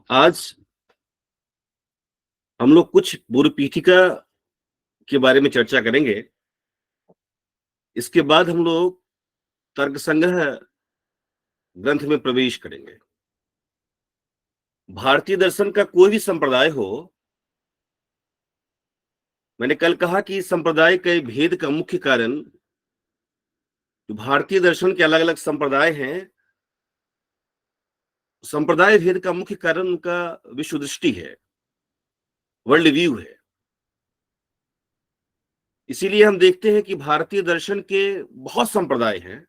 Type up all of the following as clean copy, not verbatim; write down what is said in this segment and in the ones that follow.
आज हम लोग कुछ पूर्व पीठिका के बारे में चर्चा करेंगे। इसके बाद हम लोग तर्क संग्रह ग्रंथ में प्रवेश करेंगे। भारतीय दर्शन का कोई भी संप्रदाय हो, मैंने कल कहा कि संप्रदाय के भेद का मुख्य कारण जो भारतीय दर्शन के अलग अलग संप्रदाय हैं, संप्रदाय भेद का मुख्य कारण उनका विश्व दृष्टि है, वर्ल्ड व्यू है। इसीलिए हम देखते हैं कि भारतीय दर्शन के बहुत संप्रदाय हैं।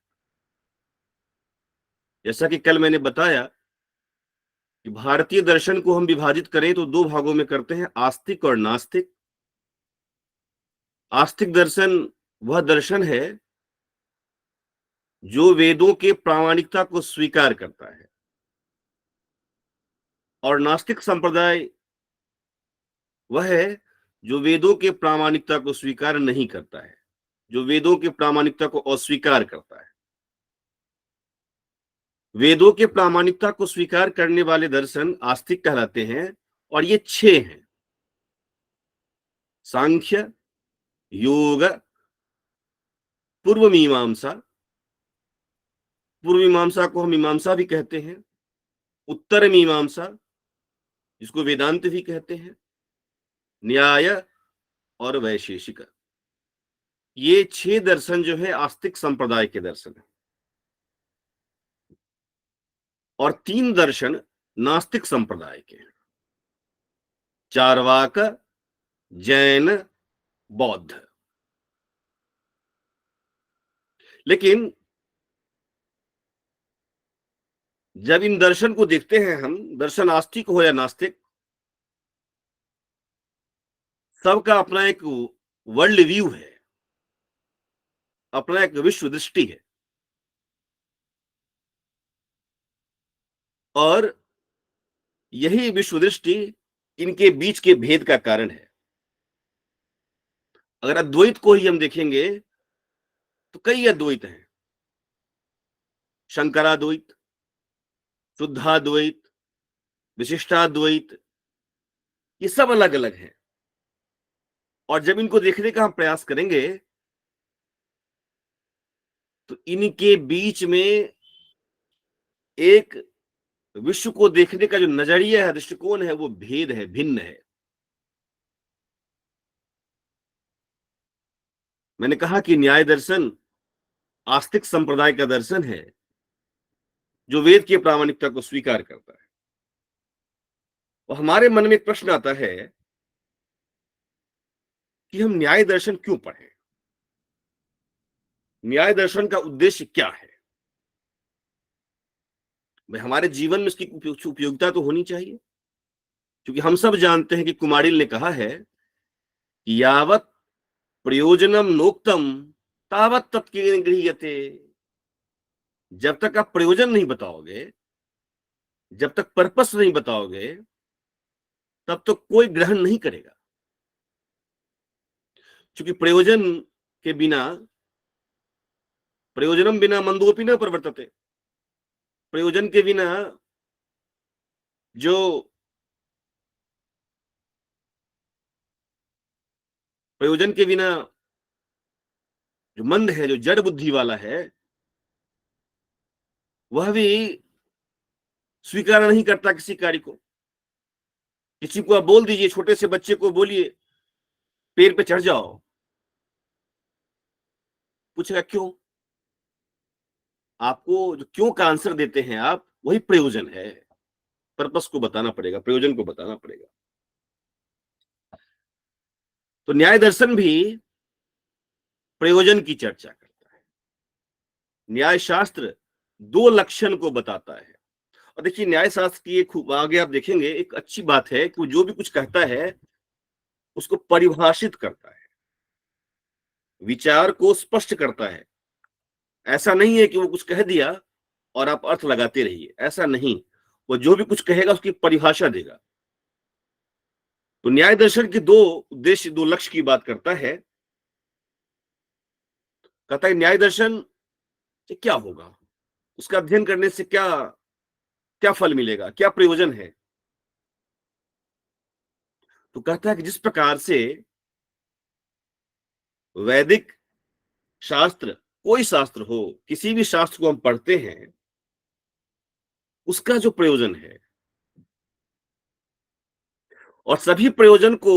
जैसा कि कल मैंने बताया कि भारतीय दर्शन को हम विभाजित करें तो दो भागों में करते हैं, आस्तिक और नास्तिक। आस्तिक दर्शन वह दर्शन है जो वेदों के प्रामाणिकता को स्वीकार करता है, और नास्तिक संप्रदाय वह है जो वेदों के प्रामाणिकता को स्वीकार नहीं करता है, जो वेदों के प्रामाणिकता को अस्वीकार करता है। वेदों के प्रामाणिकता को स्वीकार करने वाले दर्शन आस्तिक कहलाते हैं, और ये 6 हैं: सांख्य, योग, पूर्व मीमांसा, पूर्व मीमांसा को हम मीमांसा भी कहते हैं, उत्तर मीमांसा जिसको वेदांत भी कहते हैं, न्याय और वैशेषिक। ये 6 दर्शन जो है आस्तिक संप्रदाय के दर्शन है। और 3 दर्शन नास्तिक संप्रदाय के हैं: चार्वाक, जैन, बौद्ध। लेकिन जब इन दर्शन को देखते हैं हम, दर्शन आस्तिक हो या नास्तिक, सबका अपना एक वर्ल्ड व्यू है, अपना एक विश्व दृष्टि है, और यही विश्व दृष्टि इनके बीच के भेद का कारण है। अगर अद्वैत को ही हम देखेंगे तो कई अद्वैत हैं: शंकराद्वैत, शुद्धाद्वैत, विशिष्टाद्वैत। ये सब अलग अलग हैं, और जब इनको देखने का हम प्रयास करेंगे तो इनके बीच में एक विश्व को देखने का जो नजरिया है, दृष्टिकोण है, वो भेद है, भिन्न है। मैंने कहा कि न्याय दर्शन आस्तिक संप्रदाय का दर्शन है जो वेद की प्रामाणिकता को स्वीकार करता है। और हमारे मन में एक प्रश्न आता है कि हम न्याय दर्शन क्यों पढ़ें? न्याय दर्शन का उद्देश्य क्या है? भाई, हमारे जीवन में इसकी उपयोगिता तो होनी चाहिए, क्योंकि हम सब जानते हैं कि कुमारिल ने कहा है कि यावत प्रयोजनम नोक्तम तावत तत्केन गृह्यते। जब तक आप प्रयोजन नहीं बताओगे, जब तक पर्पस नहीं बताओगे, तब तो कोई ग्रहण नहीं करेगा। क्योंकि प्रयोजनम बिना मंदोपि न प्रवर्तते। प्रयोजन के बिना जो प्रयोजन के बिना जो मंद है, जो जड़ बुद्धि वाला है, वह भी स्वीकार नहीं करता किसी कार्य को। किसी को आप बोल दीजिए, छोटे से बच्चे को बोलिए पेड़ पे चढ़ जाओ, पूछेगा क्यों? आपको जो क्यों का आंसर देते हैं आप, वही प्रयोजन है। पर्पस को बताना पड़ेगा, प्रयोजन को बताना पड़ेगा। तो न्याय दर्शन भी प्रयोजन की चर्चा करता है। न्याय शास्त्र 2 लक्षण को बताता है। और देखिए, न्याय शास्त्र की एक आगे आप देखेंगे एक अच्छी बात है कि वो जो भी कुछ कहता है उसको परिभाषित करता है, विचार को स्पष्ट करता है। ऐसा नहीं है कि वो कुछ कह दिया और आप अर्थ लगाते रहिए, ऐसा नहीं। वो जो भी कुछ कहेगा उसकी परिभाषा देगा। तो न्याय दर्शन के 2 उद्देश्य, 2 लक्ष्य की बात करता है। कहता है न्याय दर्शन से क्या होगा, उसका अध्ययन करने से क्या क्या फल मिलेगा, क्या प्रयोजन है। तो कहता है कि जिस प्रकार से वैदिक शास्त्र, कोई शास्त्र हो, किसी भी शास्त्र को हम पढ़ते हैं, उसका जो प्रयोजन है और सभी प्रयोजन को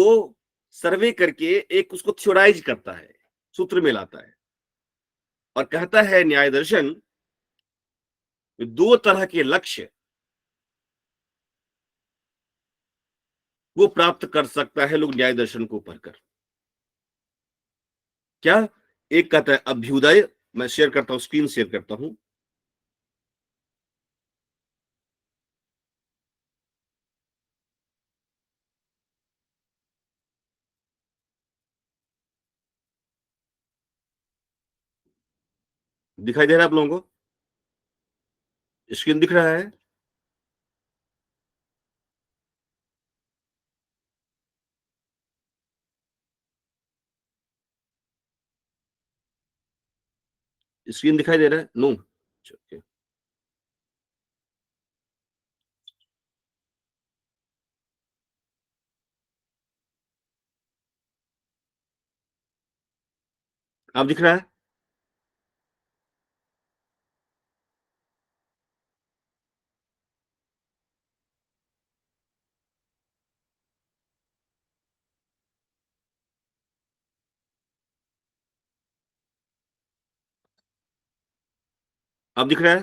सर्वे करके एक उसको थ्योराइज करता है, सूत्र में लाता है और कहता है न्याय दर्शन दो तरह के लक्ष्य वो प्राप्त कर सकता है लोग न्याय दर्शन को पढ़कर। क्या? एक कहता है अभ्युदय, मैं शेयर करता हूं, स्क्रीन शेयर करता हूं। दिखाई दे रहा है आप लोगों को? स्क्रीन दिख रहा है? स्क्रीन दिखाई दे रहा है? नो? okay। आप दिख रहा है? आप दिख रहा है?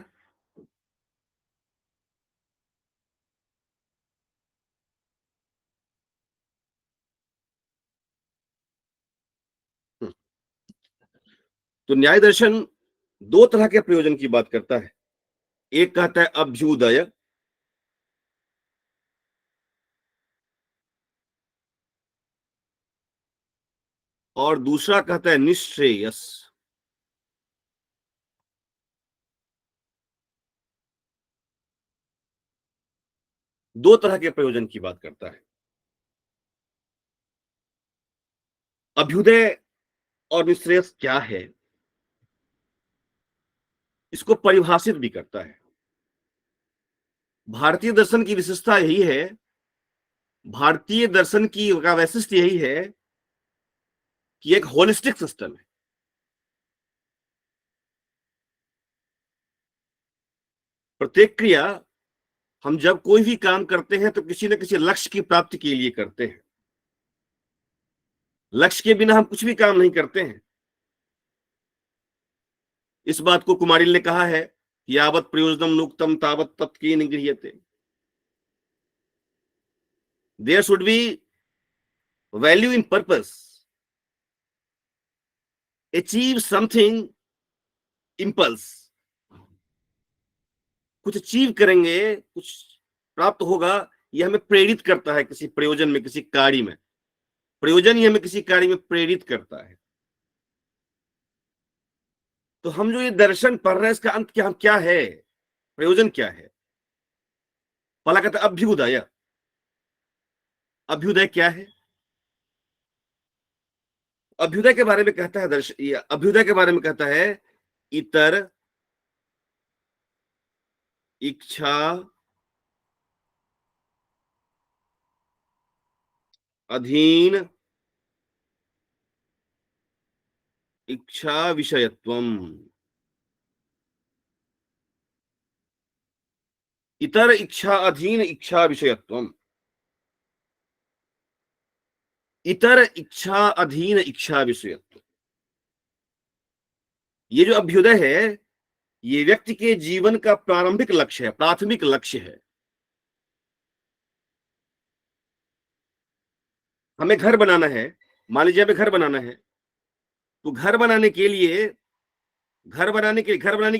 तो न्याय दर्शन दो तरह के प्रयोजन की बात करता है। एक कहता है अभ्युदय, और दूसरा कहता है निश्रेयस। दो तरह के प्रयोजन की बात करता है। अभ्युदय और निश्रेयस क्या है, इसको परिभाषित भी करता है। भारतीय दर्शन की विशेषता यही है, भारतीय दर्शन की का वैशिष्ट्य यही है कि एक होलिस्टिक सिस्टम है। प्रत्येक क्रिया हम जब कोई भी काम करते हैं तो किसी न किसी लक्ष्य की प्राप्ति के लिए करते हैं। लक्ष्य के बिना हम कुछ भी काम नहीं करते हैं। इस बात को कुमारिल ने कहा है, यावत प्रयोजनम नुक्तम तावत तत्कीन गृह्यते। There should be value in purpose, achieve something, impulse. कुछ अचीव करेंगे, कुछ प्राप्त होगा, यह हमें प्रेरित करता है किसी प्रयोजन में, किसी कार्य में। प्रयोजन ही हमें किसी कार्य में प्रेरित करता है। तो हम जो ये दर्शन पढ़ रहे हैं, इसका अंत क्या, क्या है, प्रयोजन क्या है? पहला कहता है अभ्युदय। अभ्युदय क्या है? अभ्युदय के बारे में कहता है अभ्युदय के बारे में कहता है इतर इच्छा अधीन इच्छा विषयत्वम। इतर इच्छा अधीन इच्छा विषयत्वम। इतर इच्छा अधीन इच्छा विषयत्व। ये जो अभ्युदय है, ये व्यक्ति के जीवन का प्रारंभिक लक्ष्य है, प्राथमिक लक्ष्य है। हमें घर बनाना है, मान लीजिए हमें घर बनाना है, तो घर बनाने की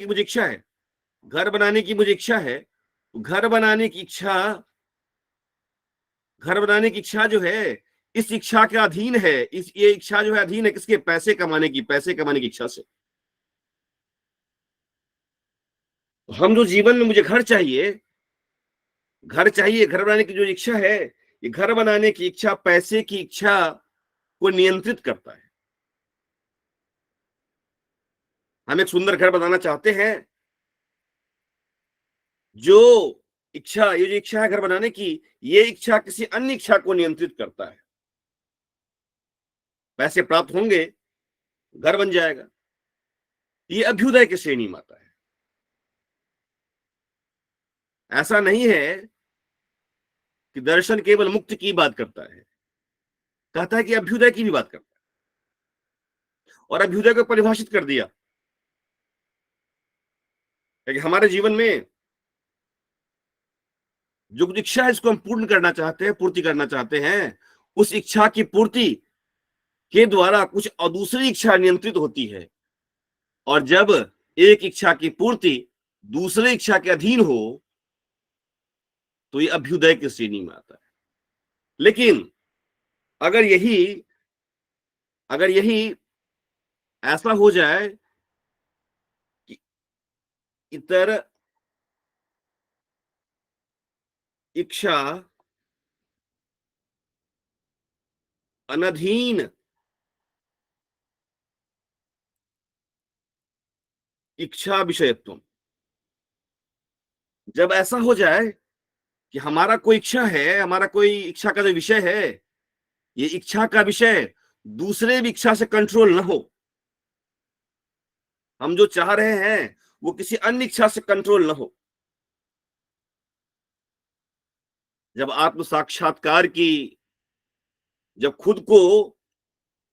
मुझे इच्छा है, घर बनाने की मुझे इच्छा है। तो घर बनाने की इच्छा जो है, इस इच्छा के अधीन है, ये इच्छा जो है अधीन है किसके? पैसे कमाने की, पैसे कमाने की इच्छा से। हम जो जीवन में, मुझे घर चाहिए, घर चाहिए, घर बनाने की जो इच्छा है, ये घर बनाने की इच्छा पैसे की इच्छा को नियंत्रित करता है। हम एक सुंदर घर बनाना चाहते हैं, जो ये जो इच्छा है घर बनाने की, ये इच्छा किसी अन्य इच्छा को नियंत्रित करता है। पैसे प्राप्त होंगे, घर बन जाएगा। ये अभ्युदय की श्रेणी में आता है। ऐसा नहीं है कि दर्शन केवल मुक्ति की बात करता है, कहता है कि अभ्युदय की भी बात करता है, और अभ्युदय को परिभाषित कर दिया कि हमारे जीवन में जो कुछ इच्छा है इसको हम पूर्ण करना चाहते हैं, पूर्ति करना चाहते हैं, उस इच्छा की पूर्ति के द्वारा कुछ और दूसरी इच्छा नियंत्रित होती है, और जब एक इच्छा की पूर्ति दूसरे इच्छा के अधीन हो तो ये अभ्युदय की श्रेणी में आता है। लेकिन अगर यही ऐसा हो जाए कि इतर इच्छा अनधीन इच्छा विषयत्व, जब ऐसा हो जाए कि हमारा कोई इच्छा है, हमारा कोई इच्छा का जो विषय है, ये इच्छा का विषय दूसरे भी इच्छा से कंट्रोल न हो, हम जो चाह रहे हैं वो किसी अन्य इच्छा से कंट्रोल न हो। जब आत्म साक्षात्कार की, जब खुद को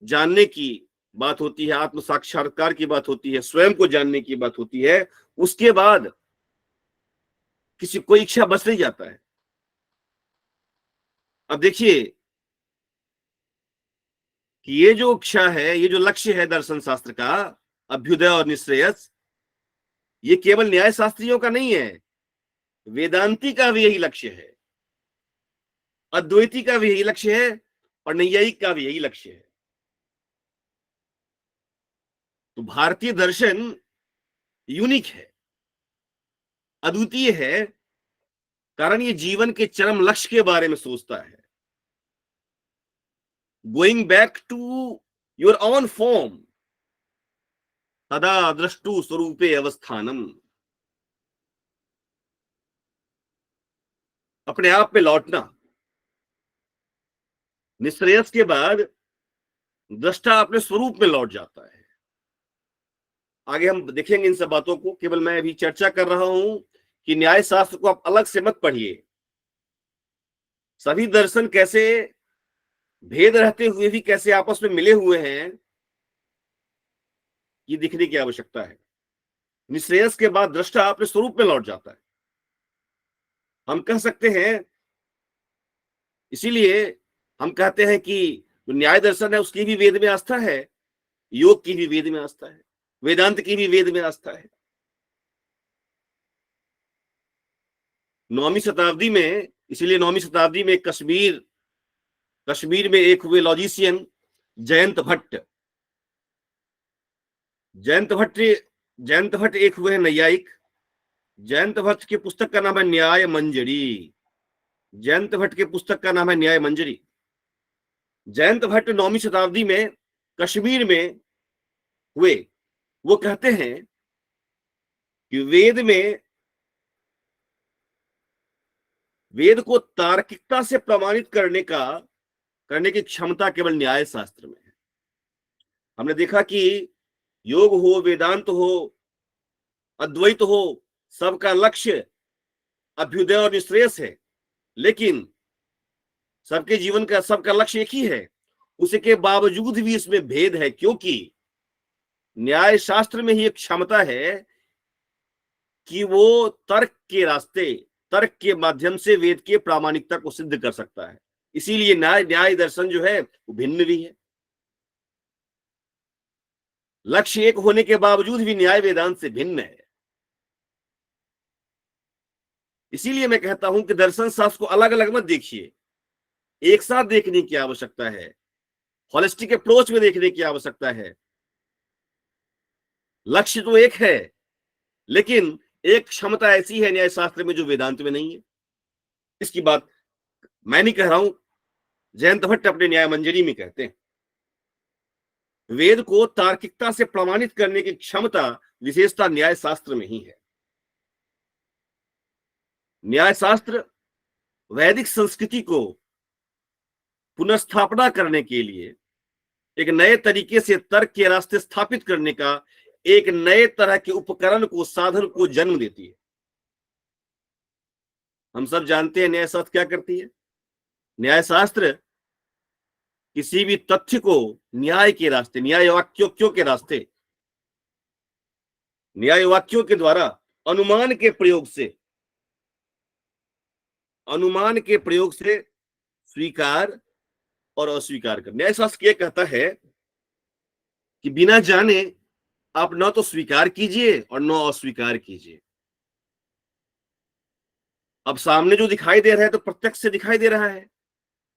जानने की बात होती है, आत्म साक्षात्कार की बात होती है, स्वयं को जानने की बात होती है, उसके बाद किसी कोई इच्छा बच नहीं जाता है। अब देखिए कि ये जो इच्छा है, ये जो लक्ष्य है दर्शन शास्त्र का, अभ्युदय और निश्रेयस, ये केवल न्याय शास्त्रियों का नहीं है, वेदांती का भी यही लक्ष्य है, अद्वैती का भी यही लक्ष्य है, और नैयायिक का भी यही लक्ष्य है। तो भारतीय दर्शन यूनिक है, अद्वितीय है, कारण ये जीवन के चरम लक्ष्य के बारे में सोचता है। Going back to your own form तदा द्रष्टु स्वरूपे अवस्थानम, अपने आप में लौटना। निश्रेयस के बाद दृष्टा अपने स्वरूप में लौट जाता है। आगे हम देखेंगे इन सब बातों को, केवल मैं अभी चर्चा कर रहा हूं कि न्याय शास्त्र को आप अलग से मत पढ़िए। सभी दर्शन कैसे भेद रहते हुए भी कैसे आपस में मिले हुए हैं, ये दिखने की आवश्यकता है। निश्रेयस के बाद दृष्टा अपने स्वरूप में लौट जाता है। हम कह सकते हैं, इसीलिए हम कहते हैं कि जो न्याय दर्शन है उसकी भी वेद में आस्था है, योग की भी वेद में आस्था है, वेदांत की भी वेद में आस्था है। 9वीं शताब्दी में, इसीलिए 9वीं शताब्दी में कश्मीर में एक हुए लॉजिशियन जयंत भट्ट। जयंत भट्ट एक हुए नैयायिक। जयंत भट्ट की पुस्तक का नाम है न्याय मंजरी। जयंत भट्ट की पुस्तक का नाम है न्याय मंजरी। जयंत भट्ट 9वीं शताब्दी में कश्मीर में हुए। वो कहते हैं कि वेद को तार्किकता से प्रमाणित करने की क्षमता केवल न्याय शास्त्र में है। हमने देखा कि योग हो, वेदांत हो, अद्वैत हो, सबका लक्ष्य अभ्युदय और निश्रेयस है, लेकिन सबके जीवन का सबका लक्ष्य एक ही है। उसके बावजूद भी इसमें भेद है, क्योंकि न्याय शास्त्र में ही एक क्षमता है कि वो तर्क के माध्यम से वेद के प्रामाणिकता को सिद्ध कर सकता है। इसीलिए न्याय दर्शन जो है वो भिन्न भी है। लक्ष्य एक होने के बावजूद भी न्याय वेदांत से भिन्न है। इसीलिए मैं कहता हूं कि दर्शन शास्त्र को अलग अलग मत देखिए, एक साथ देखने की आवश्यकता है, होलिस्टिक अप्रोच में देखने की आवश्यकता है। लक्ष्य तो एक है, लेकिन एक क्षमता ऐसी है न्याय शास्त्र में जो वेदांत में नहीं है। इसकी बात मैं नहीं कह रहा हूं, जयंत भट्ट अपने न्याय मंजरी में कहते हैं। वेद को तार्किकता से प्रमाणित करने की क्षमता विशेषता न्याय शास्त्र में ही है। न्याय शास्त्र वैदिक संस्कृति को पुनर्स्थापना करने के लिए एक नए तरीके से तर्क के रास्ते स्थापित करने का एक नए तरह के उपकरण को, साधन को जन्म देती है। हम सब जानते हैं न्यायशास्त्र क्या करती है। न्यायशास्त्र किसी भी तथ्य को न्याय के रास्ते, न्याय वाक्यों के रास्ते, न्याय वाक्यों के द्वारा अनुमान के प्रयोग से, अनुमान के प्रयोग से स्वीकार और अस्वीकार कर। न्यायशास्त्र ये कहता है कि बिना जाने आप न तो स्वीकार कीजिए और न अस्वीकार कीजिए। अब सामने जो दिखाई दे रहा है तो प्रत्यक्ष से दिखाई दे रहा है,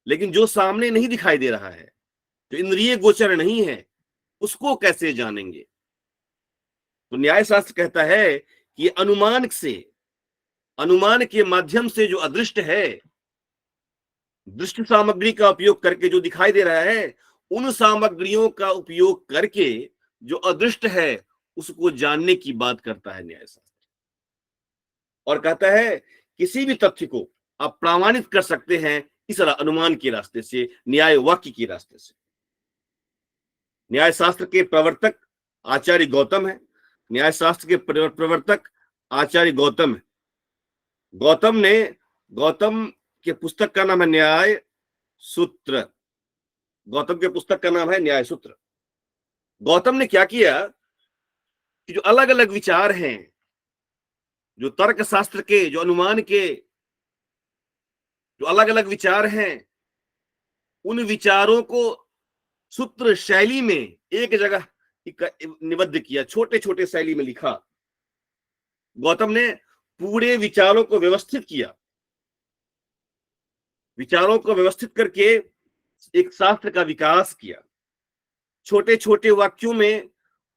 लेकिन जो सामने नहीं दिखाई दे रहा है, जो इंद्रिय गोचर नहीं है, उसको कैसे जानेंगे। तो न्यायशास्त्र कहता है कि अनुमान से, अनुमान के माध्यम से जो अदृष्ट है, दृष्ट सामग्री का उपयोग करके जो दिखाई दे रहा है, उन सामग्रियों का उपयोग करके जो अदृष्ट है उसको जानने की बात करता है न्यायशास्त्र। और कहता है किसी भी तथ्य को आप प्रमाणित कर सकते हैं इस अनुमान के रास्ते से, न्याय वाक्य के रास्ते से। न्यायशास्त्र के प्रवर्तक आचार्य गौतम है। न्यायशास्त्र के प्रवर्तक आचार्य गौतम है। गौतम के पुस्तक का नाम है न्याय सूत्र। गौतम के पुस्तक का नाम है न्याय सूत्र। गौतम ने क्या किया कि जो अलग अलग विचार हैं, जो तर्क शास्त्र के, जो अनुमान के जो अलग अलग विचार हैं, उन विचारों को सूत्र शैली में एक जगह निबद्ध किया, छोटे छोटे शैली में लिखा। गौतम ने पूरे विचारों को व्यवस्थित किया, विचारों को व्यवस्थित करके एक शास्त्र का विकास किया। छोटे छोटे वाक्यों में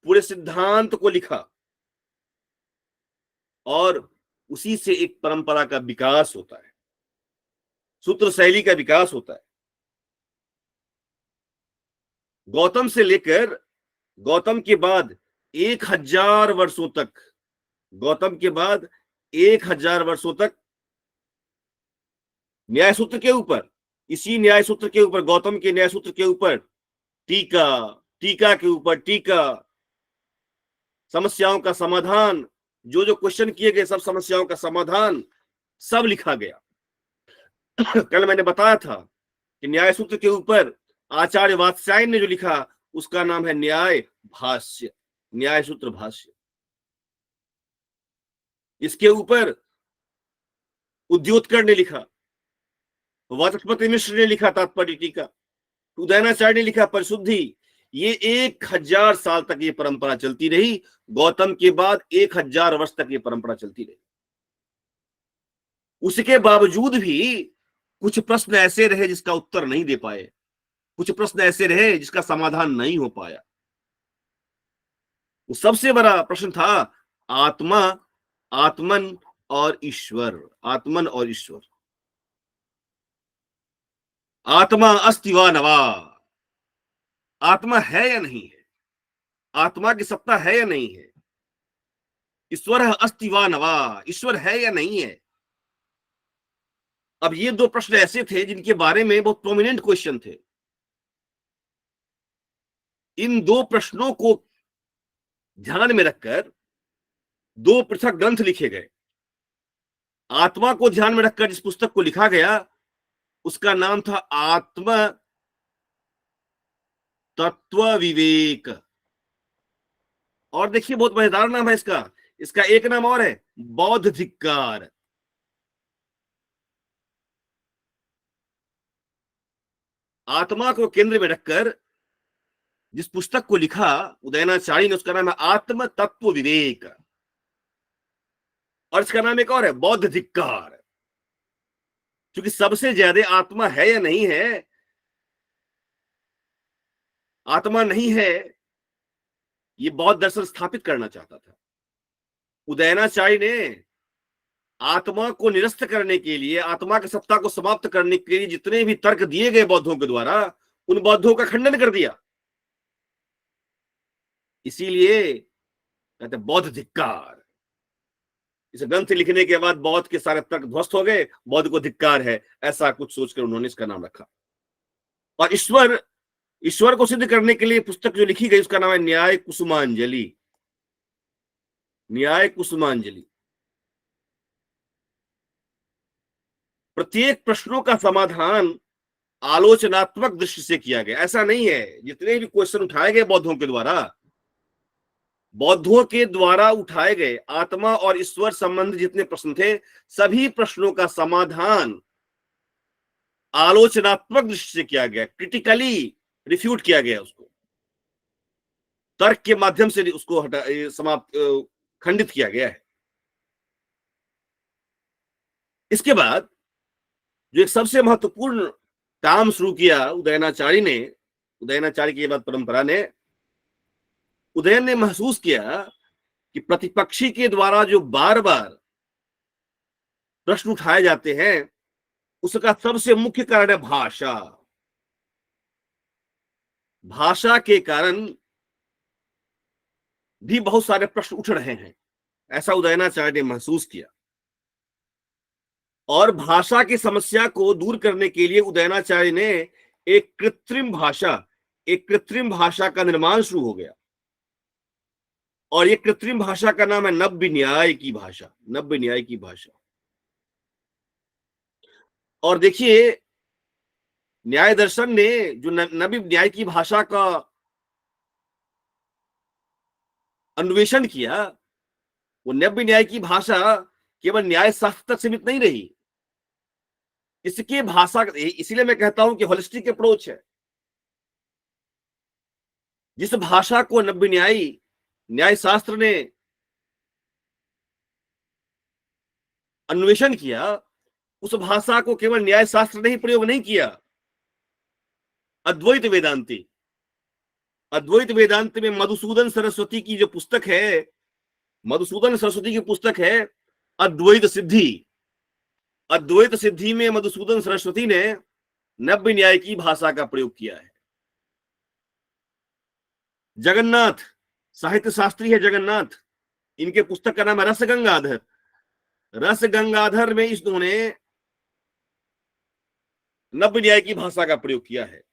पूरे सिद्धांत को लिखा और उसी से एक परंपरा का विकास होता है, सूत्र शैली का विकास होता है। गौतम से लेकर गौतम के बाद 1000 वर्षों तक, गौतम के बाद 1000 वर्षों तक न्याय सूत्र के ऊपर, इसी न्याय सूत्र के ऊपर, गौतम के न्याय सूत्र के ऊपर टीका, टीका के ऊपर टीका, समस्याओं का समाधान, जो जो क्वेश्चन किए गए सब समस्याओं का समाधान सब लिखा गया। कल मैंने बताया था कि न्याय सूत्र के ऊपर आचार्य वात्स्यायन ने जो लिखा उसका नाम है न्याय भाष्य, न्याय सूत्र भाष्य। इसके ऊपर उद्योतकर ने लिखा, वाचस्पति मिश्र ने लिखा तात्पर्य टीका, उदयनाचार्य ने लिखा परिशुद्धि। ये 1000 साल तक ये परंपरा चलती रही। गौतम के बाद 1000 वर्ष तक ये परंपरा चलती रही। उसके बावजूद भी कुछ प्रश्न ऐसे रहे जिसका उत्तर नहीं दे पाए, कुछ प्रश्न ऐसे रहे जिसका समाधान नहीं हो पाया। वो सबसे बड़ा प्रश्न था आत्मा, आत्मन और ईश्वर, आत्मन और ईश्वर। आत्मा अस्ति वा न वा, आत्मा है या नहीं है, आत्मा की सत्ता है या नहीं है। ईश्वर अस्ति वा न वा, ईश्वर है या नहीं है। अब ये दो प्रश्न ऐसे थे जिनके बारे में बहुत प्रोमिनेंट क्वेश्चन थे। इन दो प्रश्नों को ध्यान में रखकर दो पृथक ग्रंथ लिखे गए। आत्मा को ध्यान में रखकर जिस पुस्तक को लिखा गया उसका नाम था आत्म तत्व विवेक। और देखिए बहुत मजेदार नाम है इसका, इसका एक नाम और है बौद्धिकार। आत्मा को केंद्र में रखकर जिस पुस्तक को लिखा उदयनाचार्य ने उसका नाम है आत्म तत्व विवेक, और इसका नाम एक और है बौद्धिकार। क्योंकि सबसे ज्यादा आत्मा है या नहीं है, आत्मा नहीं है, ये बौद्ध दर्शन स्थापित करना चाहता था। उदयनाचार्य ने आत्मा को निरस्त करने के लिए, आत्मा की सत्ता को समाप्त करने के लिए जितने भी तर्क दिए गए बौद्धों के द्वारा, उन बौद्धों का खंडन कर दिया। इसीलिए कहते बौद्ध धिक्कार। इसे ग्रंथ लिखने के बाद बौद्ध के सारे तर्क ध्वस्त हो गए, बौद्ध को धिक्कार है, ऐसा कुछ सोचकर उन्होंने इसका नाम रखा। और ईश्वर ईश्वर को सिद्ध करने के लिए पुस्तक जो लिखी गई उसका नाम है न्याय कुसुमांजलि। न्याय कुसुमांजलि। प्रत्येक प्रश्नों का समाधान आलोचनात्मक दृष्टि से किया गया। ऐसा नहीं है जितने भी क्वेश्चन उठाए गए बौद्धों के द्वारा उठाए गए आत्मा और ईश्वर संबंधी जितने प्रश्न थे, सभी प्रश्नों का समाधान आलोचनात्मक दृष्टि से किया गया, क्रिटिकली रिफ्यूट किया गया, उसको तर्क के माध्यम से उसको समाप्त खंडित किया गया है। इसके बाद जो एक सबसे महत्वपूर्ण काम शुरू किया उदयनाचार्य की बाद परंपरा ने, उदयन ने महसूस किया कि प्रतिपक्षी के द्वारा जो बार बार प्रश्न उठाए जाते हैं उसका सबसे मुख्य कारण है भाषा। भाषा के कारण भी बहुत सारे प्रश्न उठ रहे हैं, ऐसा उदयनाचार्य ने महसूस किया। और भाषा की समस्या को दूर करने के लिए उदयनाचार्य ने एक कृत्रिम भाषा का निर्माण शुरू हो गया, और ये कृत्रिम भाषा का नाम है नव्य न्याय की भाषा। और देखिए, न्याय दर्शन ने जो नव्य न्याय की भाषा का अन्वेषण किया, वो नव्य न्याय की भाषा केवल न्याय शास्त्र तक सीमित नहीं रही। इसके भाषा, इसीलिए मैं कहता हूं कि होलिस्टिक अप्रोच है। जिस भाषा को नव्य न्याय शास्त्र ने अन्वेषण किया, उस भाषा को केवल न्याय शास्त्र ने ही प्रयोग नहीं किया। अद्वैत वेदांत में मधुसूदन सरस्वती की पुस्तक है अद्वैत सिद्धि में मधुसूदन सरस्वती ने नव्य न्याय की भाषा का प्रयोग किया है। जगन्नाथ साहित्य शास्त्री है, जगन्नाथ, इनके पुस्तक का नाम है रस गंगाधर में इन्होंने नव्य न्याय की भाषा का प्रयोग किया है।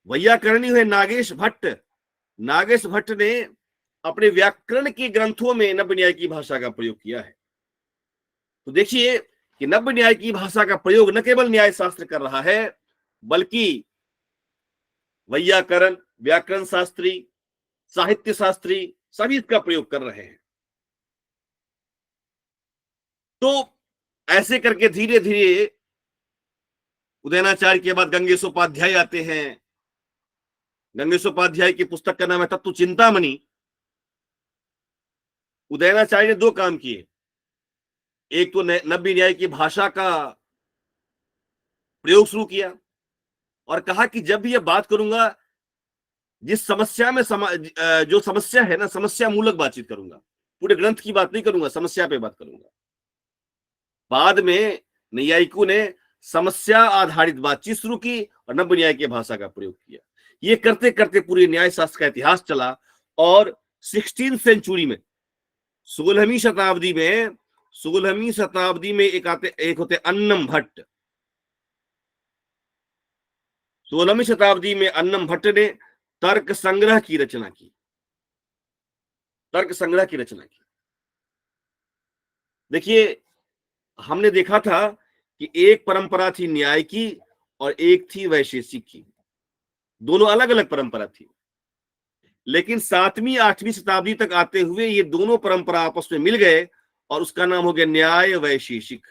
वैयाकरणी है नागेश भट्ट ने अपने व्याकरण के ग्रंथों में नव्य न्याय की भाषा का प्रयोग किया है। तो देखिए कि नव्य न्याय की भाषा का प्रयोग न केवल न्याय शास्त्र कर रहा है, बल्कि व्याकरण शास्त्री, साहित्य शास्त्री सभी इसका प्रयोग कर रहे हैं। तो ऐसे करके धीरे धीरे उदयनाचार्य के बाद गंगेशोपाध्याय आते हैं। गंगेशोपाध्याय की पुस्तक का नाम है तत्व चिंतामणि। उदयनाचार्य ने दो काम किए, एक तो नव्य न्याय की भाषा का प्रयोग शुरू किया और कहा कि जब भी यह बात करूंगा, जिस समस्या में जो समस्या है ना, समस्या मूलक बातचीत करूंगा, पूरे ग्रंथ की बात नहीं करूंगा, समस्या पे बात करूंगा। बाद में नैयायिकों ने समस्या आधारित बातचीत शुरू की और नव्य न्याय की भाषा का प्रयोग किया। ये करते करते पूरी न्याय शास्त्र का इतिहास चला और 16वीं सेंचुरी में 16वीं शताब्दी में एक होते अन्नम भट्ट। 16वीं शताब्दी में अन्नम भट्ट ने तर्क संग्रह की रचना की। देखिए, हमने देखा था कि एक परंपरा थी न्याय की और एक थी वैशेषिक की, दोनों अलग अलग परंपरा थी। लेकिन 7वीं 8वीं शताब्दी तक आते हुए ये दोनों परंपरा आपस में मिल गए और उसका नाम हो गया न्याय वैशेषिक।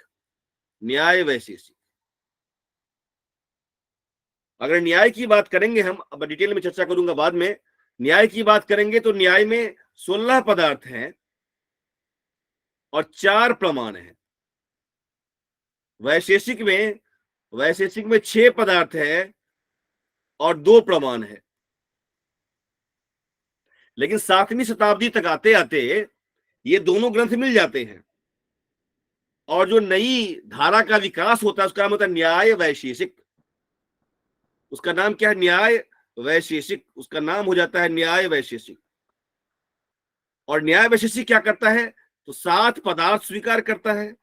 अगर न्याय की बात करेंगे, हम अब डिटेल में चर्चा करूंगा बाद में, न्याय की बात करेंगे तो न्याय में 16 पदार्थ हैं और 4 प्रमाण हैं। वैशेषिक में 6 पदार्थ है और 2 प्रमाण है। लेकिन 7वीं शताब्दी तक आते आते ये दोनों ग्रंथ मिल जाते हैं और जो नई धारा का विकास होता है उसका नाम होता है न्याय वैशेषिक। उसका नाम क्या है? न्याय वैशेषिक। उसका नाम हो जाता है न्याय वैशेषिक। और न्याय वैशेषिक क्या करता है? तो 7 पदार्थ स्वीकार करता है,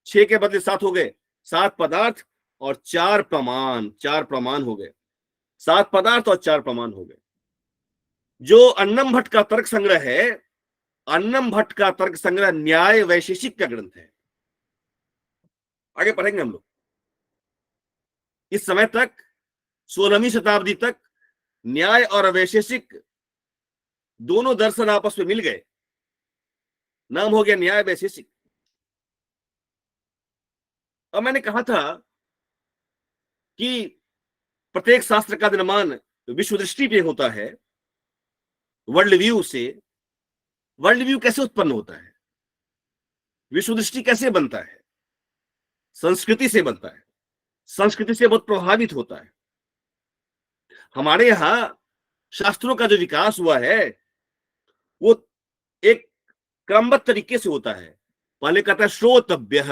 6 के बदले 7 हो गए, 7 पदार्थ और 4 प्रमाण हो गए। 7 पदार्थ और 4 प्रमाण हो गए। जो अन्नम भट्ट का तर्क संग्रह है, अन्नम भट्ट का तर्क संग्रह न्याय वैशेषिक का ग्रंथ है। आगे पढ़ेंगे हम लोग। इस समय तक 16वीं शताब्दी तक न्याय और वैशेषिक दोनों दर्शन आपस में मिल गए, नाम हो गया न्याय वैशेषिक। अब मैंने कहा था कि प्रत्येक शास्त्र का निर्माण विश्व दृष्टि पे होता है, वर्ल्ड व्यू से। वर्ल्ड व्यू कैसे उत्पन्न होता है, विश्व दृष्टि कैसे बनता है? संस्कृति से बनता है, संस्कृति से बहुत प्रभावित होता है। हमारे यहां शास्त्रों का जो विकास हुआ है वो एक क्रमबद्ध तरीके से होता है। पहले कहता है श्रोतव्य,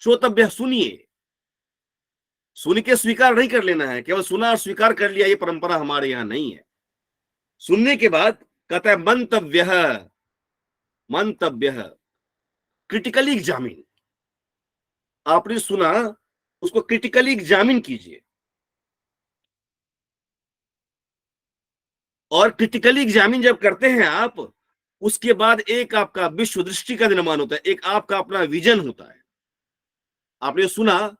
श्रोतव्य, सुनिए, सुन के स्वीकार नहीं कर लेना है, केवल सुना और स्वीकार कर लिया, ये परंपरा हमारे यहां नहीं है। सुनने के बाद कहता है मंतव्य, मंतव्य, क्रिटिकली एग्जामिन। आपने सुना, उसको क्रिटिकली एग्जामिन कीजिए, और क्रिटिकली एग्जामिन जब करते हैं आप, उसके बाद एक आपका विश्व दृष्टि का निर्माण होता है, एक आपका अपना विजन होता है। आपने सुना,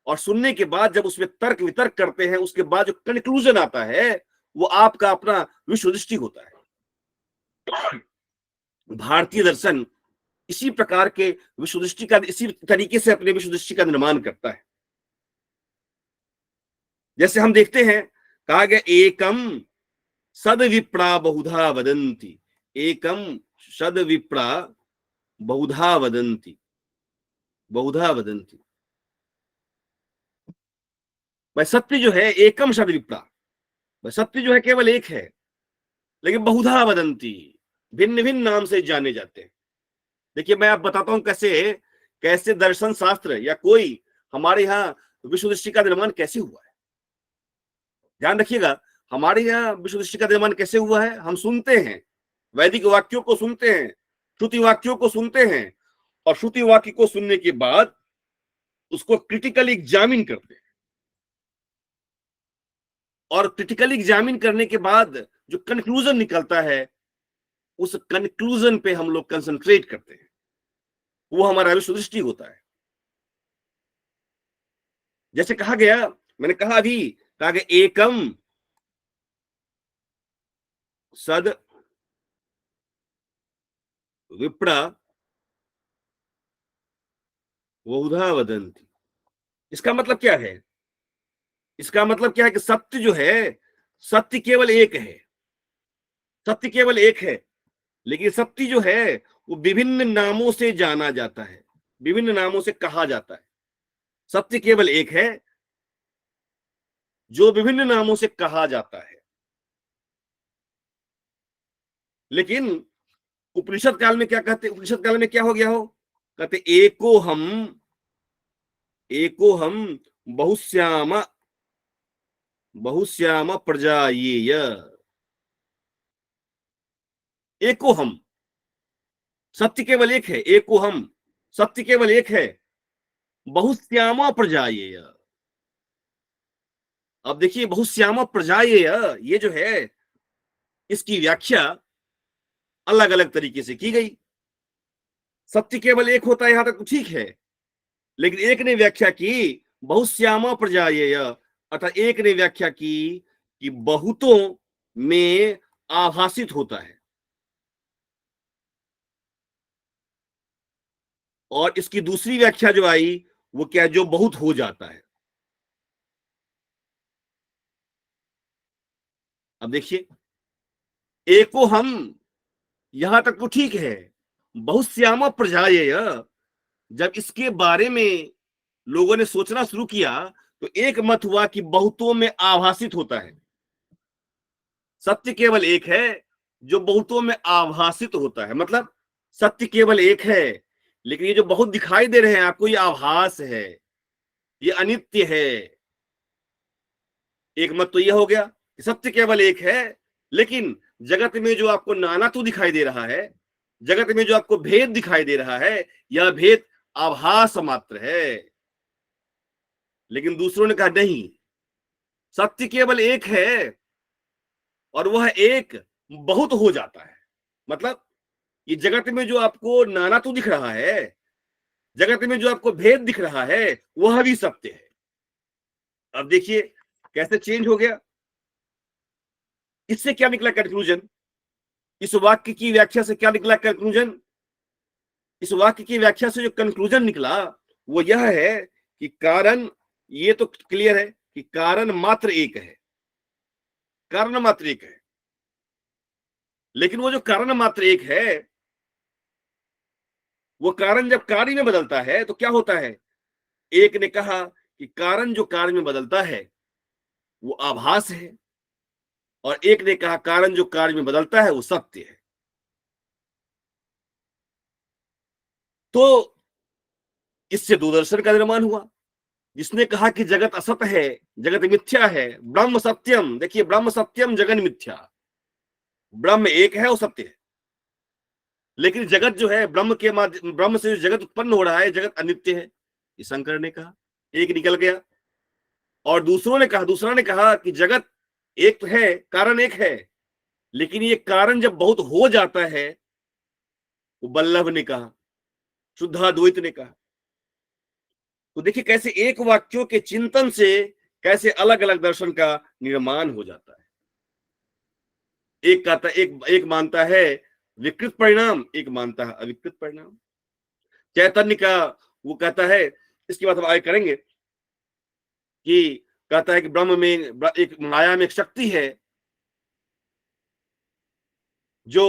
और सुनने के बाद जब उसमें तर्क वितर्क करते हैं, उसके बाद जो कंक्लूजन आता है वो आपका अपना विश्व दृष्टि होता है। भारतीय दर्शन इसी प्रकार के विश्व दृष्टि का, इसी तरीके से अपने विश्व दृष्टि का निर्माण करता है। जैसे हम देखते हैं, कहा गया एकम सद विप्रा बहुधा वदंती, एकम सद विप्रा बहुधा वदंती, बहुधा वदंती। भाई सत्य जो है एकम सद विप्रा, भाई सत्य जो है केवल एक है, लेकिन बहुधा वदंती, भिन्न भिन्न नाम से जाने जाते हैं। देखिए मैं आप बताता हूं कैसे कैसे दर्शन शास्त्र या कोई हमारे यहाँ विश्व दृष्टि का निर्माण कैसे हुआ है। ध्यान रखिएगा, हमारे यहाँ विश्व दृष्टि का निर्माण कैसे हुआ है। हम सुनते हैं, वैदिक वाक्यों को सुनते हैं, श्रुति वाक्यों को सुनते हैं, और श्रुति वाक्य को सुनने के बाद उसको क्रिटिकली एग्जामिन करते हैं, और क्रिटिकली एग्जामिन करने के बाद जो कंक्लूजन निकलता है, उस कंक्लूजन पे हम लोग कंसंट्रेट करते हैं, वो हमारा विश्व दृष्टि होता है। जैसे कहा गया, मैंने कहा अभी, कहा गया एकम सद विप्रा बहुधा वदंती। इसका मतलब क्या है? इसका मतलब क्या है कि सत्य जो है, सत्य केवल एक है, सत्य केवल एक है, लेकिन सत्य जो है वो विभिन्न नामों से जाना जाता है, विभिन्न नामों से कहा जाता है। सत्य केवल एक है जो विभिन्न नामों से कहा जाता है। लेकिन उपनिषद काल में क्या कहते, उपनिषद काल में क्या हो गया हो, कहते एको हम बहुश्याम, बहुश्याम प्रजायेय। एको हम, सत्य केवल एक है, एको हम, सत्य केवल एक है, बहुश्याम प्रजायेय। अब देखिए बहुश्याम प्रजायेय, ये जो है इसकी व्याख्या अलग अलग तरीके से की गई। सत्य केवल एक होता है, यहां तक तो ठीक है, लेकिन एक ने व्याख्या की बहुश्यामा प्रजायेय, अर्थात एक ने व्याख्या की कि बहुतों में आभासित होता है, और इसकी दूसरी व्याख्या जो आई वो क्या, जो बहुत हो जाता है। अब देखिए, एको हम, यहां तक तो ठीक है, बहुश्यामा प्रजायेय, जब इसके बारे में लोगों ने सोचना शुरू किया तो एक मत हुआ कि बहुतों में आभासित होता है। सत्य केवल एक है जो बहुतों में आभासित होता है, मतलब सत्य केवल एक है, लेकिन ये जो बहुत दिखाई दे रहे हैं आपको, ये आभास है, ये अनित्य है। एक मत तो यह हो गया कि सत्य केवल एक है, लेकिन जगत में जो आपको नाना तो दिखाई दे रहा है, जगत में जो आपको भेद दिखाई दे रहा है, यह भेद आभास मात्र है। लेकिन दूसरों ने कहा नहीं, सत्य केवल एक है और वह एक बहुत हो जाता है। मतलब ये जगत में जो आपको नाना तो दिख रहा है, जगत में जो आपको भेद दिख रहा है, वह भी सत्य है। अब देखिए कैसे चेंज हो गया। इससे क्या निकला कंक्लूजन? इस वाक्य की व्याख्या से क्या निकला कंक्लूजन? इस वाक्य की व्याख्या से जो कंक्लूजन निकला वो यह है कि कारण, ये तो क्लियर है कि कारण मात्र एक है, कारण मात्र एक है। लेकिन वो जो कारण मात्र एक है, वो कारण जब कार्य में बदलता है तो क्या होता है? एक ने कहा कि कारण जो कार्य में बदलता है वो आभास है, और एक ने कहा कारण जो कार्य में बदलता है वो सत्य है। तो इससे दो दर्शन का निर्माण हुआ। जिसने कहा कि जगत असत है, जगत मिथ्या है, ब्रह्म सत्यम, देखिए ब्रह्म सत्यम जगन मिथ्या, ब्रह्म एक है वो सत्य है। लेकिन जगत जो है ब्रह्म के माध्यम, ब्रह्म से जो जगत उत्पन्न हो रहा है, जगत अनित्य है, ये शंकर ने कहा। एक निकल गया। और दूसरा ने कहा कि जगत एक तो है, कारण एक है, लेकिन ये कारण जब बहुत हो जाता है, वो वल्लभ ने कहा, शुद्धाद्वैत ने कहा। तो देखिए कैसे एक वाक्यों के चिंतन से कैसे अलग अलग दर्शन का निर्माण हो जाता है। एक कहता, एक मानता है विकृत परिणाम, एक मानता है अविकृत परिणाम। चैतन्य का वो कहता है, इसकी बात हम आगे करेंगे, कि कहता है कि ब्रह्म में एक माया में एक शक्ति है जो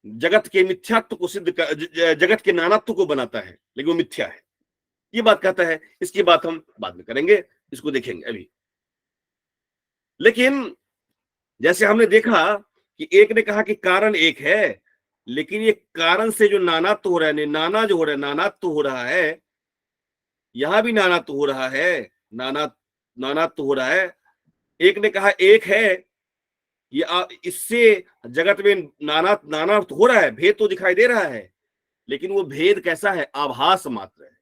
जगत के मिथ्यात्व को सिद्ध कर, जगत के नानात्व को बनाता है, लेकिन वो मिथ्या है। ये बात कहता है, इसकी बात हम बाद में करेंगे, इसको देखेंगे अभी। लेकिन जैसे हमने देखा कि एक ने कहा कि कारण एक है, लेकिन ये कारण से जो नानात्व हो रहा है, नाना जो हो रहा है, नानात्व हो रहा है, यहां भी नानात्व हो रहा है, नानात्व हो रहा है। एक ने कहा एक है, ये इससे जगत में नाना तो हो रहा है, भेद तो दिखाई दे रहा है, लेकिन वो भेद कैसा है? आभास मात्र है,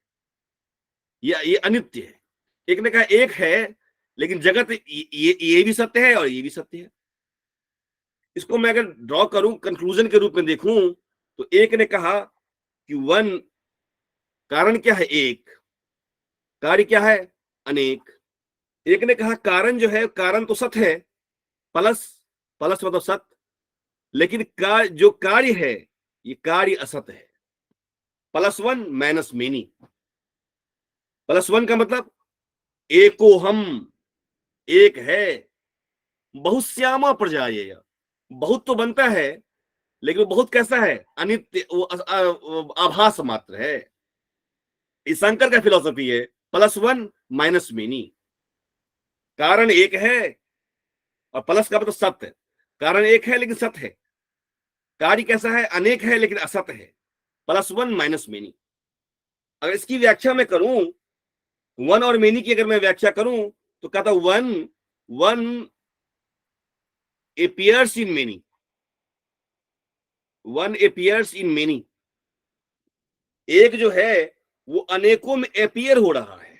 ये अनित्य है। एक ने कहा एक है, लेकिन जगत ये भी सत्य है और ये भी सत्य है। इसको मैं अगर ड्रॉ करूं, कंक्लूजन के रूप में देखूं, तो एक ने कहा कि वन, कारण क्या है? एक, कार्य क्या है? अनेक। एक ने कहा कारण जो है, कारण तो सत्य है, प्लस, प्लस मतलब सत्य, लेकिन जो कार्य है, ये कार्य असत है। Plus one minus many. Plus one का मतलब एको हम, एक है, बहुश्यामा प्रजायेय, बहुत तो बनता है, लेकिन वो बहुत कैसा है? अनित्य, वो आभास मात्र है। इस शंकर का फिलॉसफी है प्लस वन माइनस मेनी। कारण एक है और प्लस का मतलब सत्य। कारण एक है लेकिन सत्य है। कार्य कैसा है? अनेक है लेकिन असत्य है। Plus one minus many. अगर इसकी व्याख्या मैं करूं, वन और मेनी की अगर मैं व्याख्या करूं, तो कहता one, one appears in many, one appears in many। एक जो है वो अनेकों में अपीयर हो रहा है,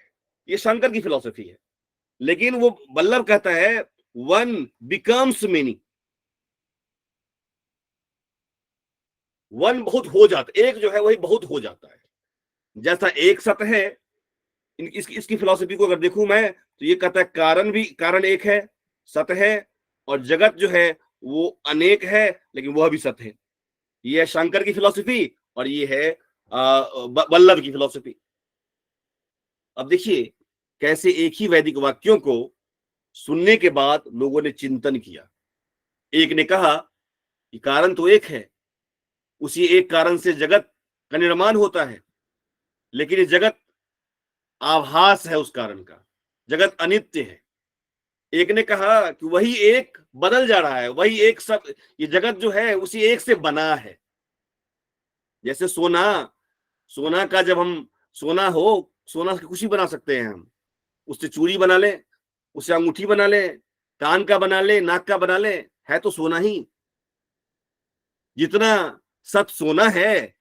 ये शंकर की फिलॉसफी है। लेकिन वो वल्लभ कहता है वन बिकम्स मेनी, वन बहुत हो जाता, एक जो है वही बहुत हो जाता है। जैसा एक सत्य है, इसकी फिलॉसफी को अगर देखूं मैं, तो ये कहता है कारण भी, कारण एक है, सत्य है, और जगत जो है वो अनेक है, लेकिन वह भी सत्य है। ये है शंकर की फिलॉसफी और ये है वल्लभ की फिलॉसफी। अब देखिए कैसे एक ही वैदिक वाक्यों को सुनने के बाद लोगों ने चिंतन किया। एक ने कहा कि कारण तो एक है, उसी एक कारण से जगत का निर्माण होता है, लेकिन ये जगत आभास है उस कारण का, जगत अनित्य है। एक ने कहा कि वही एक बदल जा रहा है, वही एक, सब ये जगत जो है उसी एक से बना है। जैसे सोना, सोना का जब हम, सोना हो, सोना से कुछ भी बना सकते हैं हम, उससे चूड़ी बना ले, उससे अंगूठी बना ले, कान का बना ले, नाक का बना ले, है तो सोना ही। जितना सत सोना है,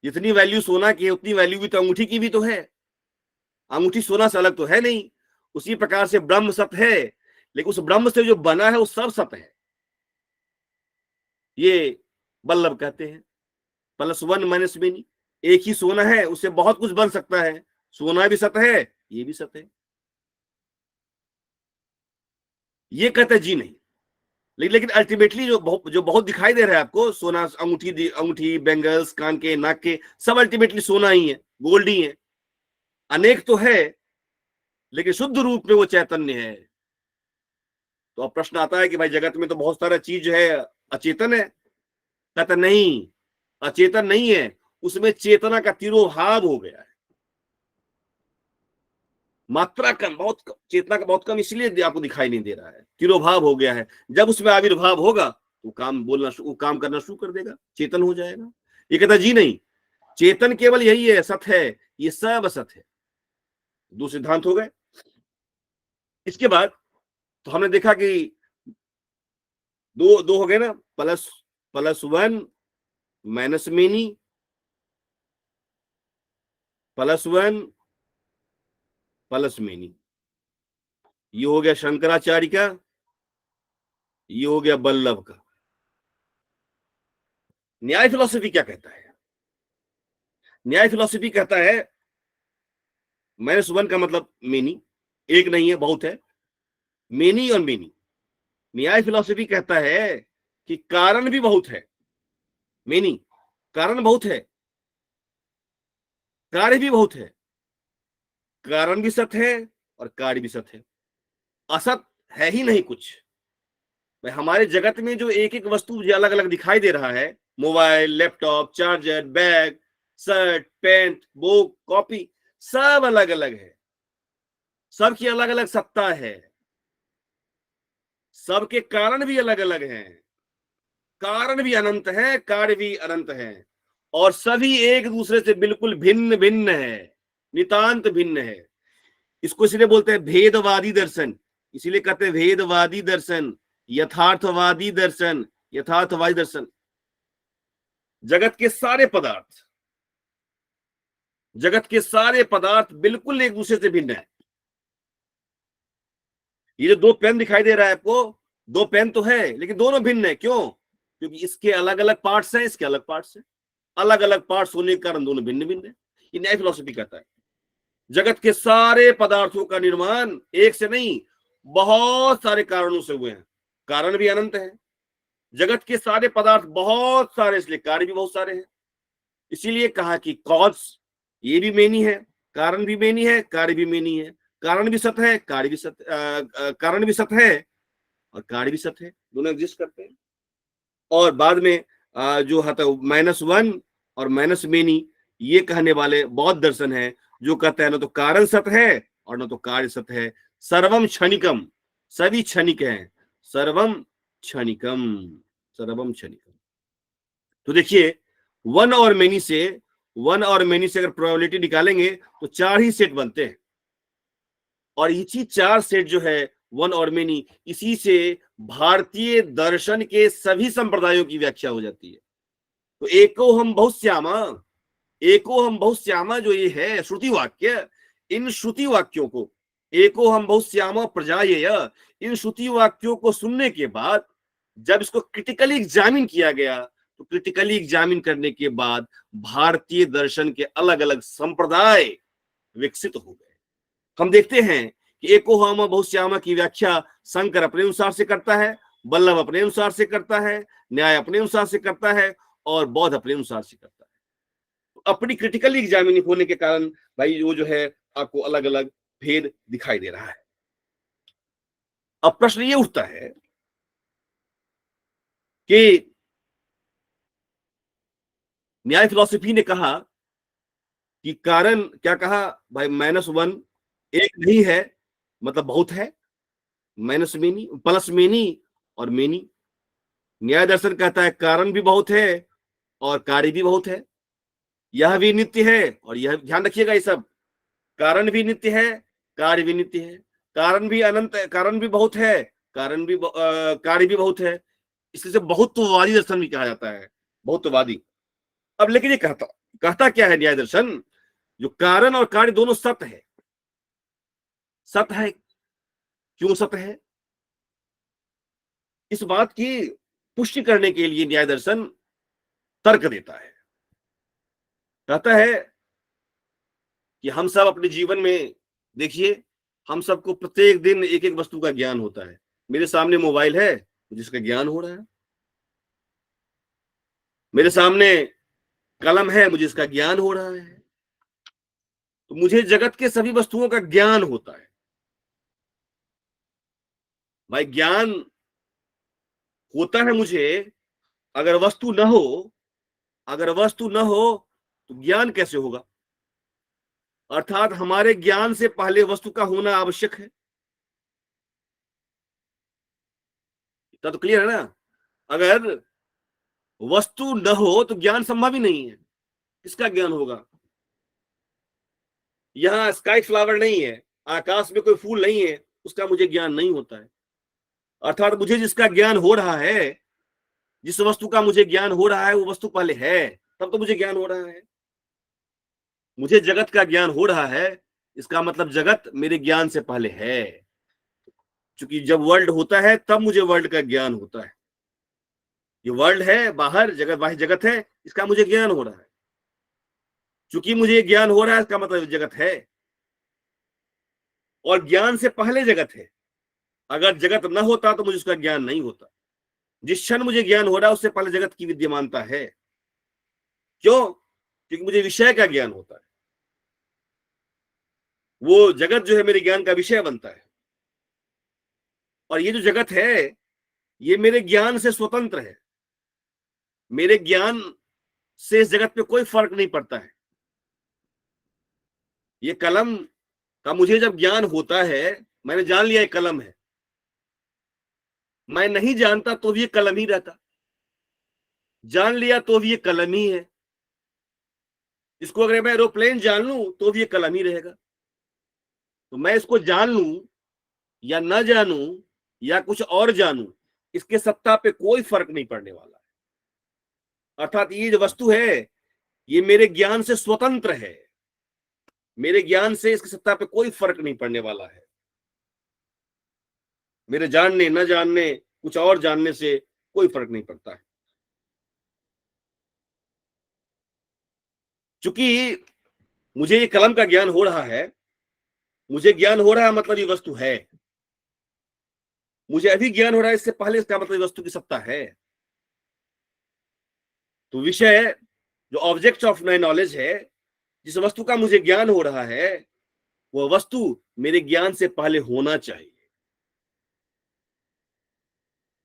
जितनी वैल्यू सोना की है, उतनी वैल्यू भी तो अंगूठी की भी तो है। अंगूठी सोना से अलग तो है नहीं, उसी प्रकार से ब्रह्म सत्य है, लेकिन उस ब्रह्म से जो बना है वो सब सत्य है। ये वल्लभ कहते हैं +1 - - एक ही सोना है, उससे बहुत कुछ बन सकता है। सोना भी सत्य है, ये भी सत्य है। ये कहते हैं जी नहीं। लेकिन अल्टीमेटली जो बहुत दिखाई दे रहा है आपको, सोना, अंगूठी, बैंगल्स, कान के, नाक के, सब अल्टीमेटली सोना ही है, गोल्ड ही है। अनेक तो है, लेकिन शुद्ध रूप में वो चैतन्य है। तो अब प्रश्न आता है कि भाई जगत में तो बहुत सारा चीज जो है अचेतन है। कहता नहीं, अचेतन नहीं है, उसमें चेतना का तिरोभाव हो गया है। मात्रा कम, बहुत कम, चेतना का बहुत कम, इसलिए आपको दिखाई नहीं दे रहा है, तिरोभाव हो गया है। जब उसमें आविर्भाव होगा तो वो काम करना शुरू कर देगा, चेतन हो जाएगा। ये कहता जी नहीं, चेतन केवल यही है, सत है, ये सब सत है। दो सिद्धांत हो गए। इसके बाद तो हमने देखा कि दो दो हो गए ना, +1 - मेनी, +1 +मेनी। ये हो गया शंकराचार्य का, ये हो गया वल्लभ का। न्याय फिलॉसफी क्या कहता है? न्याय फिलॉसफी कहता है -1 का मतलब मेनी, एक नहीं है, बहुत है। मेनी और मेनी। न्याय फिलॉसफी कहता है कि कारण भी बहुत है। मेनी, कारण बहुत है, कार्य भी बहुत है। कारण भी सत्य है और कार्य भी सत्य है। असत है ही नहीं कुछ। भाई हमारे जगत में जो एक एक वस्तु मुझे अलग अलग दिखाई दे रहा है, mobile, laptop, charger, bag, shirt, pant, book, copy, सब अलग अलग है। सबकी अलग अलग सत्ता है, सबके कारण भी अलग अलग हैं। कारण भी अनंत है, कार्य भी अनंत है, और सभी एक दूसरे से बिल्कुल भिन्न भिन्न है, नितांत भिन्न है। इसको इसलिए बोलते हैं भेदवादी दर्शन। इसीलिए कहते हैं भेदवादी दर्शन, यथार्थवादी दर्शन, यथार्थवादी दर्शन। जगत के सारे पदार्थ, जगत के सारे पदार्थ बिल्कुल एक दूसरे से भिन्न है। ये जो दो पेन दिखाई दे रहा है आपको, दो पेन तो है, लेकिन दोनों भिन्न है। क्यों? क्योंकि इसके अलग अलग पार्ट्स हैं, इसके अलग पार्ट्स हैं। अलग अलग पार्ट्स होने के कारण दोनों भिन्न भिन्न है। ये न्याय फिलॉसफी कहता है जगत के सारे पदार्थों का निर्माण एक से नहीं, बहुत सारे कारणों से हुए हैं। कारण भी अनंत है। जगत के सारे पदार्थ बहुत सारे, इसलिए कार्य भी बहुत सारे हैं। इसीलिए कहा कि कॉज ये भी मेनी है, कारण भी मेनी है, कार्य भी मेनी है। कारण भी सत्य है, कार्य भी सत्य, कारण भी सत्य है और कार्य भी सत्य है, दोनों एग्जिस्ट करते हैं। और बाद में जो है -1 और -मेनी, ये कहने वाले बौद्ध दर्शन है, जो कहते हैं ना तो कारण सत्य है और न तो कार्य सत्य है। सर्वम क्षणिकम, सभी क्षणिक हैं। सर्वम क्षणिकम, सर्वम क्षणिकम। तो देखिए, वन और मेनी से अगर प्रोबेबिलिटी निकालेंगे तो 4 ही सेट बनते हैं, और इसी 4 सेट जो है वन और मेनी, इसी से भारतीय दर्शन के सभी संप्रदायों की व्याख्या हो जाती है। तो एको हम बहुत श्यामा जो ये है श्रुति वाक्य, इन श्रुति वाक्यों को, एको हम बहुत श्यामा प्रजायेय, इन श्रुति वाक्यों को सुनने के बाद जब इसको क्रिटिकली एग्जामिन किया गया, तो क्रिटिकली एग्जामिन करने के बाद भारतीय दर्शन के अलग अलग संप्रदाय विकसित हो गए। हम देखते हैं कि एको हम बहुत श्यामा की व्याख्या शंकर अपने अनुसार से करता है, वल्लभ अपने अनुसार से करता है, न्याय अपने अनुसार से करता है, और बौद्ध अपने अनुसार से करता है। अपनी क्रिटिकली एग्जामिन होने के कारण भाई वो जो है आपको अलग अलग भेद दिखाई दे रहा है। अब प्रश्न ये उठता है कि न्याय फिलॉसफी ने कहा कि कारण क्या कहा भाई, -1 एक नहीं है, मतलब बहुत है, -मेनी, +मेनी और मेनी। न्याय दर्शन कहता है कारण भी बहुत है और कार्य भी बहुत है, यह भी नित्य है और यह, ध्यान रखिएगा ये सब, कारण भी नित्य है, कार्य भी नित्य है। कारण भी अनंत है, कारण भी बहुत है, कार्य भी बहुत है। इसलिए बहुत्ववादी दर्शन भी कहा जाता है, बहुत्ववादी। अब लेकिन ये कहता कहता क्या है न्याय दर्शन, जो कारण और कार्य दोनों सत्य है, सत्य है, क्यों सत्य है? इस बात की पुष्टि करने के लिए न्याय दर्शन तर्क देता है। कहता है कि हम सब अपने जीवन में, देखिए, हम सबको प्रत्येक दिन एक एक वस्तु का ज्ञान होता है। मेरे सामने मोबाइल है, जिसका ज्ञान हो रहा है। मेरे सामने कलम है, मुझे इसका ज्ञान हो रहा है। तो मुझे जगत के सभी वस्तुओं का ज्ञान होता है। भाई, ज्ञान होता है मुझे। अगर वस्तु न हो, अगर वस्तु न हो तो ज्ञान कैसे होगा? अर्थात हमारे ज्ञान से पहले वस्तु का होना आवश्यक है। इतना तो क्लियर है ना? अगर वस्तु न हो तो ज्ञान संभव ही नहीं है। किसका ज्ञान होगा? यहां स्काई फ्लावर नहीं है, आकाश में कोई फूल नहीं है, उसका मुझे ज्ञान नहीं होता है। अर्थात मुझे जिसका ज्ञान हो रहा है, जिस वस्तु का मुझे ज्ञान हो रहा है, वो वस्तु पहले है, तब तो मुझे ज्ञान हो रहा है। मुझे जगत का ज्ञान हो रहा है, इसका मतलब जगत मेरे ज्ञान से पहले है। क्योंकि जब वर्ल्ड होता है तब मुझे वर्ल्ड का ज्ञान होता है। ये वर्ल्ड है, बाहर जगत, बाहर जगत है, इसका मुझे ज्ञान हो रहा है। चूंकि मुझे ज्ञान हो रहा है, इसका मतलब जगत है, और ज्ञान से पहले जगत है। अगर जगत न होता तो मुझे उसका ज्ञान नहीं होता। जिस क्षण मुझे ज्ञान हो रहा है, उससे पहले जगत की विद्यमानता है। क्यों? क्योंकि मुझे विषय का ज्ञान होता है। वो जगत जो है मेरे ज्ञान का विषय बनता है। और ये जो जगत है, ये मेरे ज्ञान से स्वतंत्र है। मेरे ज्ञान से इस जगत पे कोई फर्क नहीं पड़ता है। ये कलम का मुझे जब ज्ञान होता है, मैंने जान लिया ये कलम है। मैं नहीं जानता तो भी ये कलम ही रहता, जान लिया तो भी ये कलम ही है। इसको अगर मैं एरोप्लेन जान लूं तो भी ये कलम ही रहेगा। तो मैं इसको जान लूं या ना जानूं या कुछ और जानूं, इसके सत्ता पे कोई फर्क नहीं पड़ने वाला है। अर्थात ये जो वस्तु है, ये मेरे ज्ञान से स्वतंत्र है। मेरे ज्ञान से इसकी सत्ता पे कोई फर्क नहीं पड़ने वाला है। मेरे जानने न जानने, कुछ और जानने से कोई फर्क नहीं पड़ता है। क्योंकि मुझे ये कलम का ज्ञान हो रहा है, मुझे ज्ञान हो रहा है मतलब ये वस्तु है। मुझे अभी ज्ञान हो रहा है, इससे पहले इसका मतलब वस्तु की सत्ता है। तो विषय, जो ऑब्जेक्ट ऑफ माई नॉलेज है, जिस वस्तु का मुझे ज्ञान हो रहा है, वह वस्तु मेरे ज्ञान से पहले होना चाहिए।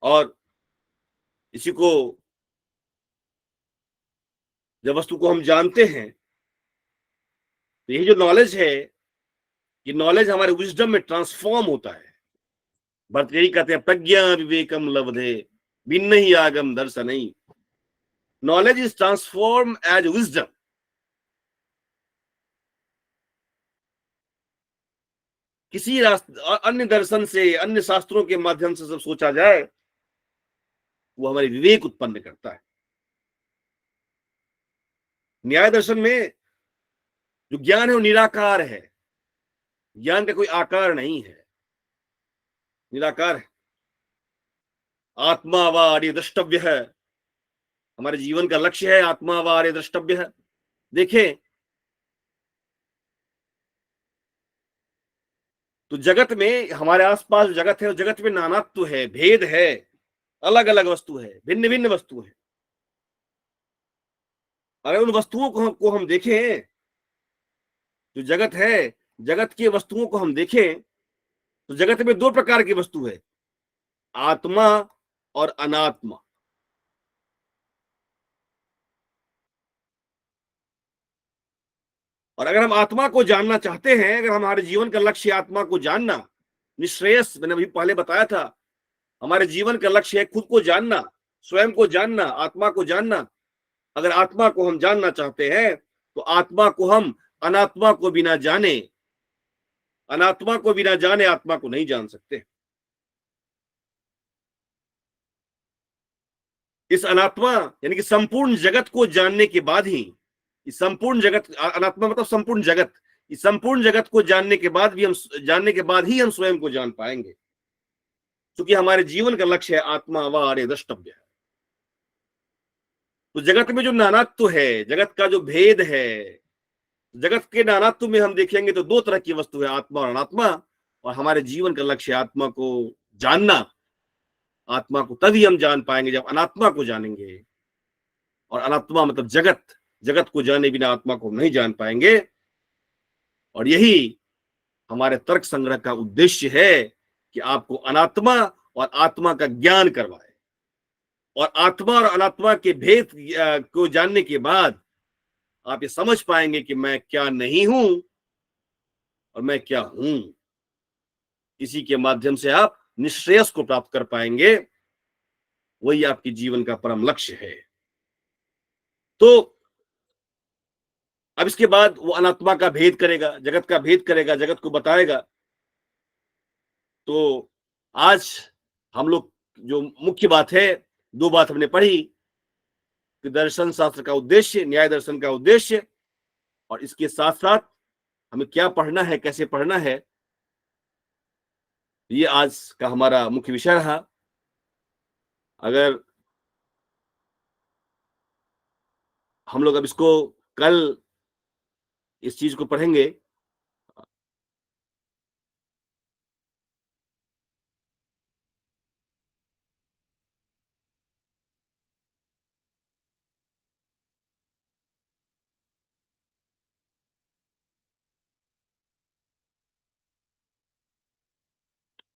और इसी को, जब वस्तु को हम जानते हैं, तो यही जो नॉलेज है, ये नॉलेज हमारे विजडम में ट्रांसफॉर्म होता है। भर्तृहरि कहते हैं, प्रज्ञा विवेकम लब्धे भिन्न ही आगम दर्शनई। Knowledge is transform as wisdom. किसी अन्य दर्शन से, अन्य शास्त्रों के माध्यम से सब सोचा जाए, वो हमारे विवेक उत्पन्न करता है। न्याय दर्शन में जो ज्ञान है वो निराकार है। ज्ञान का कोई आकार नहीं है, निराकार है। आत्मा व आर्य द्रष्टव्य है, हमारे जीवन का लक्ष्य है आत्मा व आर्य द्रष्टव्य है। देखें, तो जगत में, हमारे आसपास जो जगत है, उस जगत में नानात्व है, भेद है, अलग अलग वस्तु है, भिन्न भिन्न वस्तु है। अगर उन वस्तुओं को हम देखें, जो जगत है, जगत की वस्तुओं को हम देखें, तो जगत में दो प्रकार की वस्तु है, आत्मा और अनात्मा। और अगर हम आत्मा को जानना चाहते हैं, अगर हमारे जीवन का लक्ष्य आत्मा को जानना, निश्रेयस, मैंने अभी पहले बताया था, हमारे जीवन का लक्ष्य है खुद को जानना, स्वयं को जानना, आत्मा को जानना। अगर आत्मा को हम जानना चाहते हैं, तो आत्मा को हम अनात्मा को बिना जाने, अनात्मा को बिना जाने आत्मा को नहीं जान सकते। इस अनात्मा यानी कि संपूर्ण जगत को जानने के बाद ही, इस संपूर्ण जगत, अनात्मा मतलब संपूर्ण जगत, इस संपूर्ण जगत को जानने के बाद भी हम, जानने के बाद ही हम स्वयं को जान पाएंगे। क्योंकि हमारे जीवन का लक्ष्य है आत्मा वारे द्रष्टव्य। तो जगत में जो नानात्व है, जगत का जो भेद है, जगत के नानात्व में हम देखेंगे तो दो तरह की वस्तु है, आत्मा और अनात्मा। और हमारे जीवन का लक्ष्य आत्मा को जानना। आत्मा को तभी हम जान पाएंगे जब अनात्मा को जानेंगे। और अनात्मा मतलब जगत, जगत को जाने बिना आत्मा को नहीं जान पाएंगे। और यही हमारे तर्क संग्रह का उद्देश्य है कि आपको अनात्मा और आत्मा का ज्ञान करवाए। और आत्मा और अनात्मा के भेद को जानने के बाद आप ये समझ पाएंगे कि मैं क्या नहीं हूं और मैं क्या हूं। इसी के माध्यम से आप निश्रेयस को प्राप्त कर पाएंगे। वही आपके जीवन का परम लक्ष्य है। तो अब इसके बाद वो अनात्मा का भेद करेगा, जगत का भेद करेगा, जगत को बताएगा। तो आज हम लोग जो मुख्य बात है, दो बात हमने पढ़ी कि दर्शन शास्त्र का उद्देश्य, न्याय दर्शन का उद्देश्य, और इसके साथ साथ हमें क्या पढ़ना है, कैसे पढ़ना है, ये आज का हमारा मुख्य विषय रहा। अगर हम लोग अब इसको कल इस चीज को पढ़ेंगे